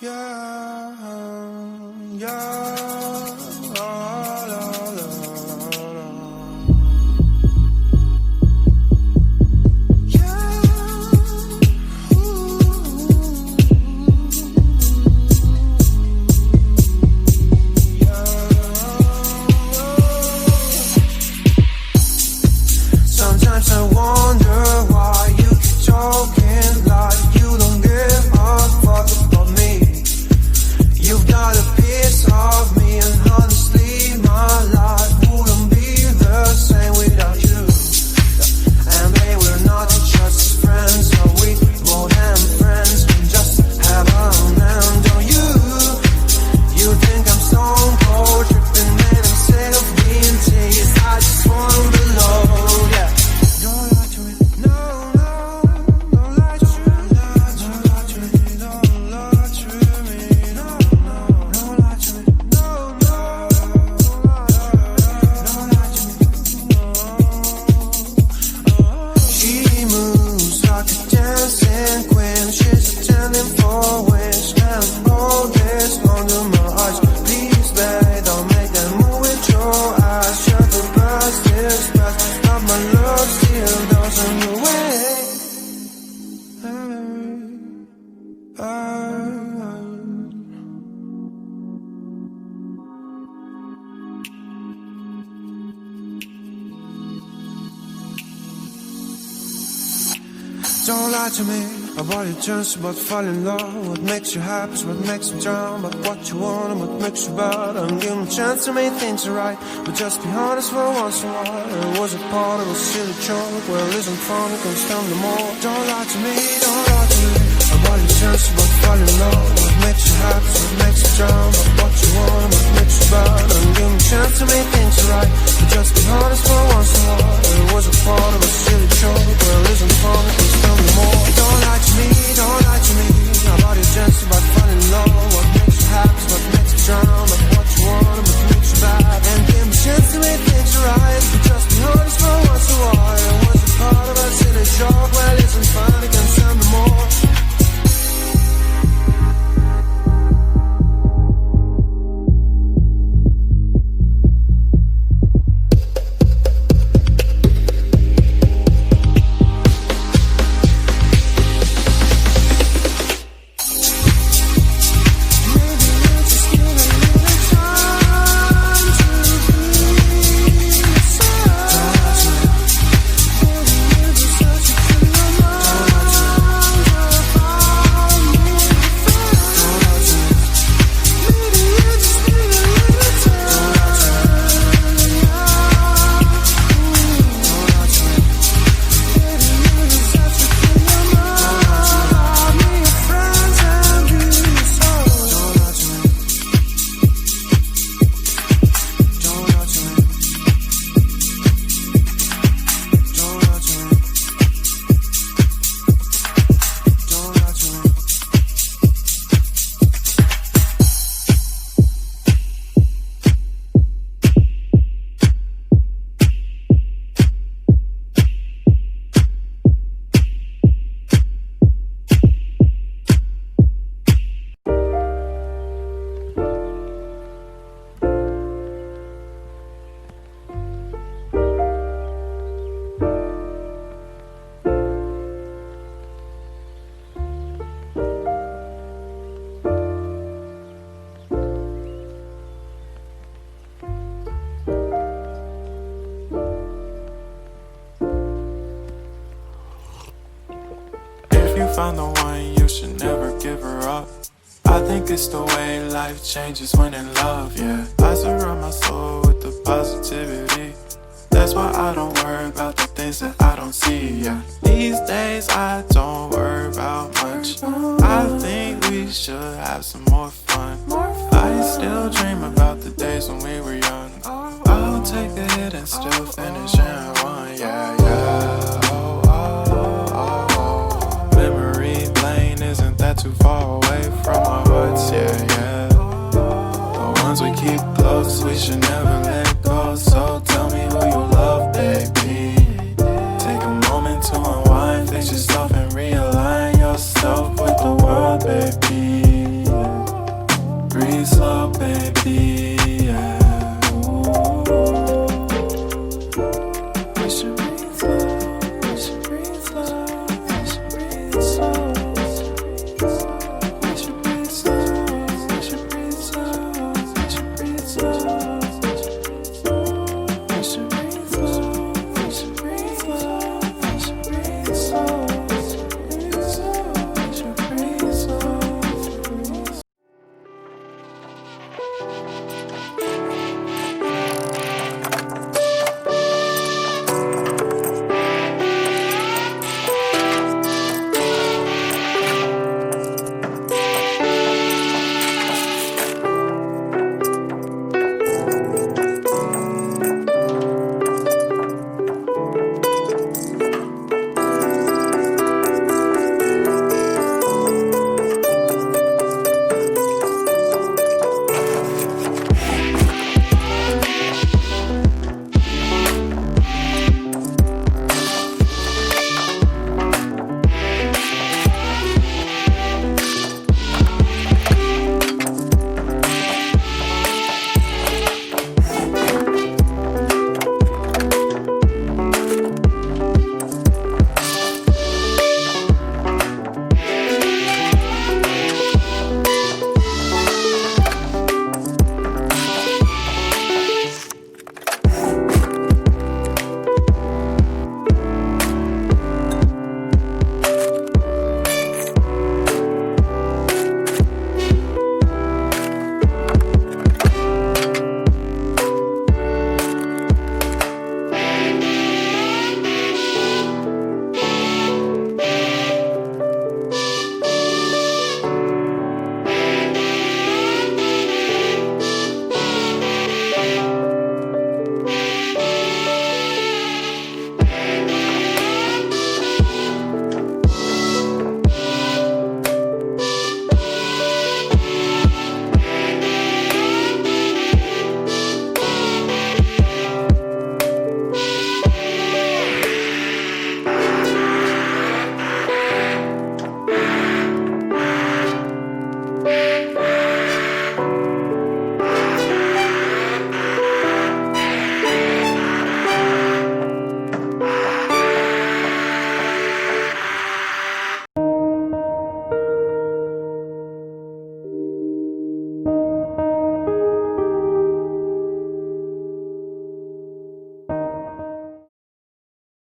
Yeah, yeah, la, la, la, la. Yeah, sometimes I wonder why you keep talking like you don't give a fuck about me. You've got a piece of me, and honestly my life wouldn't be the same without you. And babe, we're not just friends, but we more than friends. We just have a hand on you. You think I'm stone cold tripping, and instead of being teased I just wanna be low, yeah. Don't lie to me, no, no, don't lie to me, don't lie to me, don't lie to me, no, no, don't lie to me, no, no, don't lie to me, no. She moves like a dancing queen, she's attending for wish, and all this under my eyes. Please, babe, don't make that move with your eyes. Shut the past is past, but my love still doesn't away. Don't lie to me about your chance about falling in love. What makes you happy is what makes you drown. But what you want and what makes you bad. And give me a chance to make things right, but just be honest for once in a while. It was a part of a silly joke. Well, isn't fun, it can stand no more. Don't lie to me, don't lie to me about your chance about falling in love. What makes you happy is what makes you drown. But what you want and what makes you bad. And give me a chance to make things right, but just be honest for once in a while. It was a part of a silly joke. Well, isn't fun, it can stand no more. Don't lie to me, don't lie to me about your chance about falling in love. What makes you happy, what makes you drown. But what you want and what makes you bad. And give me a chance to make things right, but just be honest for once in a while. It was a part of a silly joke. Well, isn't fun, it can stand no more. Found the one, you should never give her up. I think it's the way life changes when in love, yeah. I surround my soul with the positivity. That's why I don't worry about the things that I don't see, yeah. These days I don't worry about much. I think we should have some more fun. I still dream about the days when we were young. I'll take a hit and still finish and one, yeah, yeah. Isn't that too far away from our hearts, yeah, yeah. The ones we keep close, we should never let go, so